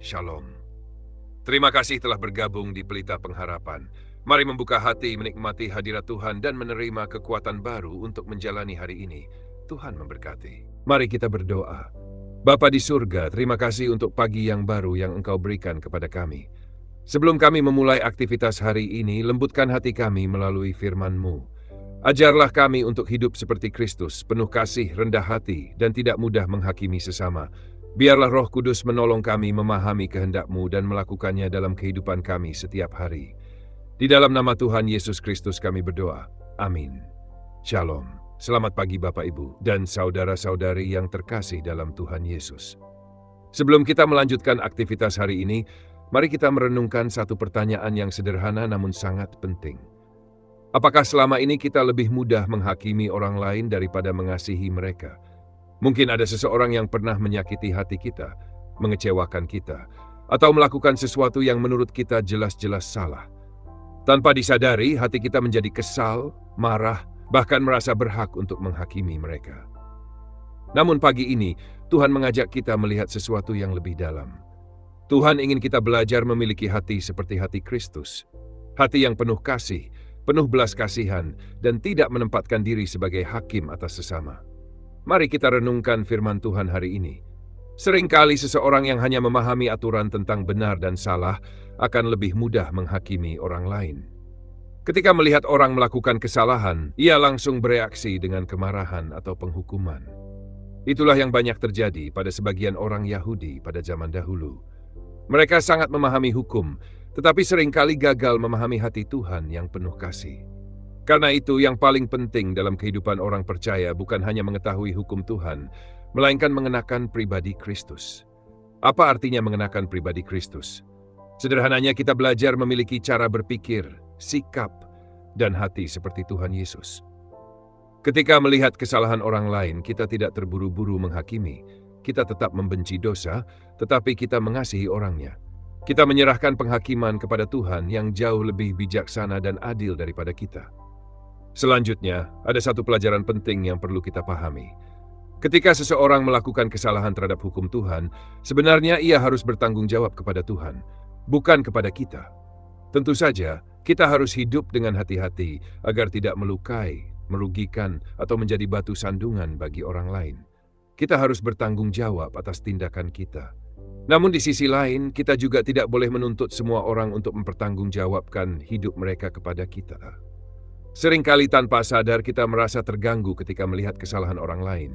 Shalom. Terima kasih telah bergabung di Pelita Pengharapan. Mari membuka hati menikmati hadirat Tuhan dan menerima kekuatan baru untuk menjalani hari ini. Tuhan memberkati. Mari kita berdoa. Bapa di surga, terima kasih untuk pagi yang baru yang Engkau berikan kepada kami. Sebelum kami memulai aktivitas hari ini, lembutkan hati kami melalui firman-Mu. Ajarlah kami untuk hidup seperti Kristus, penuh kasih, rendah hati, dan tidak mudah menghakimi sesama. Biarlah Roh Kudus menolong kami memahami kehendak-Mu dan melakukannya dalam kehidupan kami setiap hari. Di dalam nama Tuhan Yesus Kristus kami berdoa. Amin. Shalom. Selamat pagi Bapak Ibu dan saudara-saudari yang terkasih dalam Tuhan Yesus. Sebelum kita melanjutkan aktivitas hari ini, mari kita merenungkan satu pertanyaan yang sederhana namun sangat penting. Apakah selama ini kita lebih mudah menghakimi orang lain daripada mengasihi mereka? Mungkin ada seseorang yang pernah menyakiti hati kita, mengecewakan kita, atau melakukan sesuatu yang menurut kita jelas-jelas salah. Tanpa disadari, hati kita menjadi kesal, marah, bahkan merasa berhak untuk menghakimi mereka. Namun pagi ini, Tuhan mengajak kita melihat sesuatu yang lebih dalam. Tuhan ingin kita belajar memiliki hati seperti hati Kristus. Hati yang penuh kasih, penuh belas kasihan, dan tidak menempatkan diri sebagai hakim atas sesama. Mari kita renungkan firman Tuhan hari ini. Seringkali seseorang yang hanya memahami aturan tentang benar dan salah akan lebih mudah menghakimi orang lain. Ketika melihat orang melakukan kesalahan, ia langsung bereaksi dengan kemarahan atau penghukuman. Itulah yang banyak terjadi pada sebagian orang Yahudi pada zaman dahulu. Mereka sangat memahami hukum, tetapi seringkali gagal memahami hati Tuhan yang penuh kasih. Karena itu, yang paling penting dalam kehidupan orang percaya bukan hanya mengetahui hukum Tuhan, melainkan mengenakan pribadi Kristus. Apa artinya mengenakan pribadi Kristus? Sederhananya, kita belajar memiliki cara berpikir, sikap, dan hati seperti Tuhan Yesus. Ketika melihat kesalahan orang lain, kita tidak terburu-buru menghakimi. Kita tetap membenci dosa, tetapi kita mengasihi orangnya. Kita menyerahkan penghakiman kepada Tuhan yang jauh lebih bijaksana dan adil daripada kita. Selanjutnya, ada satu pelajaran penting yang perlu kita pahami. Ketika seseorang melakukan kesalahan terhadap hukum Tuhan, sebenarnya ia harus bertanggung jawab kepada Tuhan, bukan kepada kita. Tentu saja, kita harus hidup dengan hati-hati agar tidak melukai, merugikan, atau menjadi batu sandungan bagi orang lain. Kita harus bertanggung jawab atas tindakan kita. Namun di sisi lain, kita juga tidak boleh menuntut semua orang untuk mempertanggungjawabkan hidup mereka kepada kita. Seringkali tanpa sadar kita merasa terganggu ketika melihat kesalahan orang lain.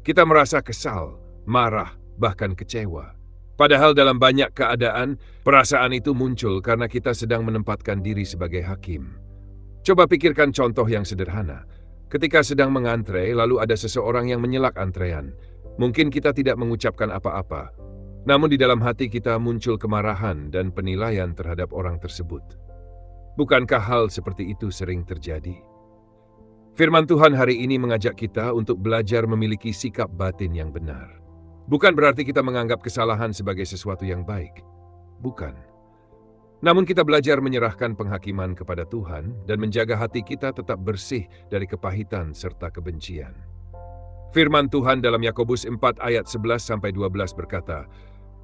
Kita merasa kesal, marah, bahkan kecewa. Padahal dalam banyak keadaan, perasaan itu muncul karena kita sedang menempatkan diri sebagai hakim. Coba pikirkan contoh yang sederhana. Ketika sedang mengantre, lalu ada seseorang yang menyelak antrean. Mungkin kita tidak mengucapkan apa-apa. Namun di dalam hati kita muncul kemarahan dan penilaian terhadap orang tersebut. Bukankah hal seperti itu sering terjadi? Firman Tuhan hari ini mengajak kita untuk belajar memiliki sikap batin yang benar. Bukan berarti kita menganggap kesalahan sebagai sesuatu yang baik. Bukan. Namun kita belajar menyerahkan penghakiman kepada Tuhan dan menjaga hati kita tetap bersih dari kepahitan serta kebencian. Firman Tuhan dalam Yakobus 4 ayat 11-12 berkata,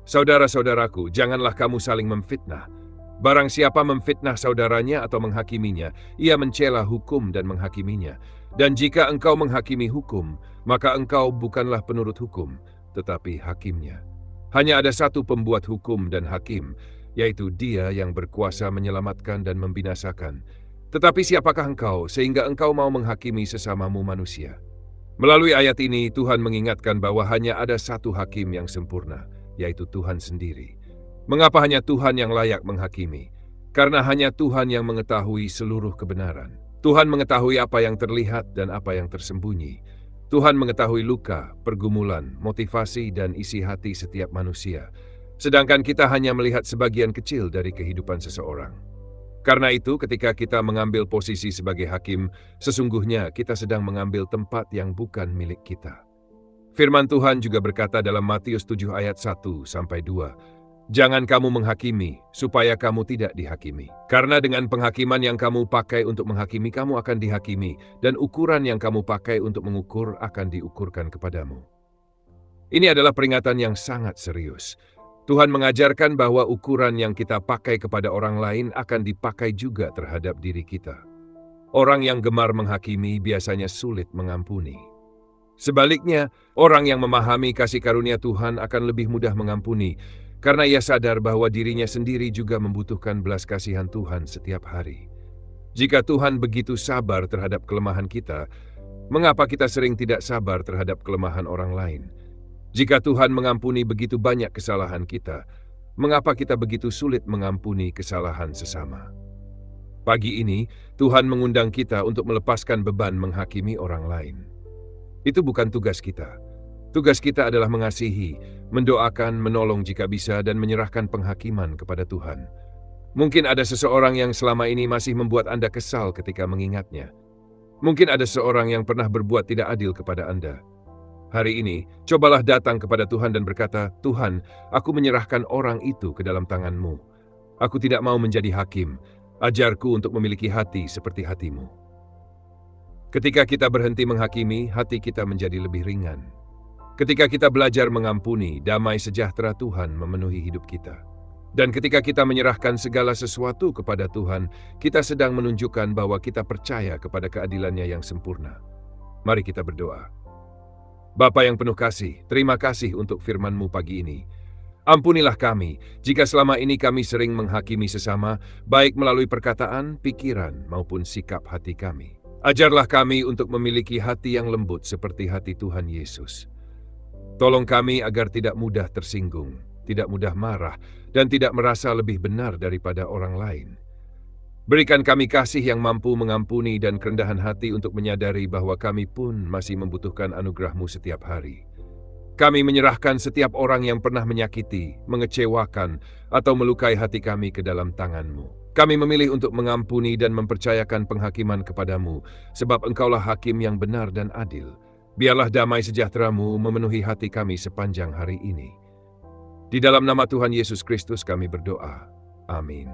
"Saudara-saudaraku, janganlah kamu saling memfitnah. Barang siapa memfitnah saudaranya atau menghakiminya, ia mencela hukum dan menghakiminya. Dan jika engkau menghakimi hukum, maka engkau bukanlah penurut hukum, tetapi hakimnya. Hanya ada satu pembuat hukum dan hakim, yaitu Dia yang berkuasa menyelamatkan dan membinasakan. Tetapi siapakah engkau sehingga engkau mau menghakimi sesamamu manusia?" Melalui ayat ini, Tuhan mengingatkan bahwa hanya ada satu hakim yang sempurna, yaitu Tuhan sendiri. Mengapa hanya Tuhan yang layak menghakimi? Karena hanya Tuhan yang mengetahui seluruh kebenaran. Tuhan mengetahui apa yang terlihat dan apa yang tersembunyi. Tuhan mengetahui luka, pergumulan, motivasi, dan isi hati setiap manusia. Sedangkan kita hanya melihat sebagian kecil dari kehidupan seseorang. Karena itu, ketika kita mengambil posisi sebagai hakim, sesungguhnya kita sedang mengambil tempat yang bukan milik kita. Firman Tuhan juga berkata dalam Matius 7 ayat 1-2, "Jangan kamu menghakimi, supaya kamu tidak dihakimi. Karena dengan penghakiman yang kamu pakai untuk menghakimi, kamu akan dihakimi, dan ukuran yang kamu pakai untuk mengukur akan diukurkan kepadamu." Ini adalah peringatan yang sangat serius. Tuhan mengajarkan bahwa ukuran yang kita pakai kepada orang lain akan dipakai juga terhadap diri kita. Orang yang gemar menghakimi biasanya sulit mengampuni. Sebaliknya, orang yang memahami kasih karunia Tuhan akan lebih mudah mengampuni, karena ia sadar bahwa dirinya sendiri juga membutuhkan belas kasihan Tuhan setiap hari. Jika Tuhan begitu sabar terhadap kelemahan kita, mengapa kita sering tidak sabar terhadap kelemahan orang lain? Jika Tuhan mengampuni begitu banyak kesalahan kita, mengapa kita begitu sulit mengampuni kesalahan sesama? Pagi ini, Tuhan mengundang kita untuk melepaskan beban menghakimi orang lain. Itu bukan tugas kita. Tugas kita adalah mengasihi, mendoakan, menolong jika bisa, dan menyerahkan penghakiman kepada Tuhan. Mungkin ada seseorang yang selama ini masih membuat Anda kesal ketika mengingatnya. Mungkin ada seseorang yang pernah berbuat tidak adil kepada Anda. Hari ini, cobalah datang kepada Tuhan dan berkata, "Tuhan, aku menyerahkan orang itu ke dalam tangan-Mu. Aku tidak mau menjadi hakim. Ajarku untuk memiliki hati seperti hati-Mu." Ketika kita berhenti menghakimi, hati kita menjadi lebih ringan. Ketika kita belajar mengampuni, damai sejahtera Tuhan memenuhi hidup kita. Dan ketika kita menyerahkan segala sesuatu kepada Tuhan, kita sedang menunjukkan bahwa kita percaya kepada keadilan-Nya yang sempurna. Mari kita berdoa. Bapa yang penuh kasih, terima kasih untuk firman-Mu pagi ini. Ampunilah kami, jika selama ini kami sering menghakimi sesama, baik melalui perkataan, pikiran, maupun sikap hati kami. Ajarlah kami untuk memiliki hati yang lembut seperti hati Tuhan Yesus. Tolong kami agar tidak mudah tersinggung, tidak mudah marah, dan tidak merasa lebih benar daripada orang lain. Berikan kami kasih yang mampu mengampuni dan kerendahan hati untuk menyadari bahwa kami pun masih membutuhkan anugerah-Mu setiap hari. Kami menyerahkan setiap orang yang pernah menyakiti, mengecewakan, atau melukai hati kami ke dalam tangan-Mu. Kami memilih untuk mengampuni dan mempercayakan penghakiman kepada-Mu, sebab Engkaulah hakim yang benar dan adil. Biarlah damai sejahtera-Mu memenuhi hati kami sepanjang hari ini. Di dalam nama Tuhan Yesus Kristus kami berdoa. Amin.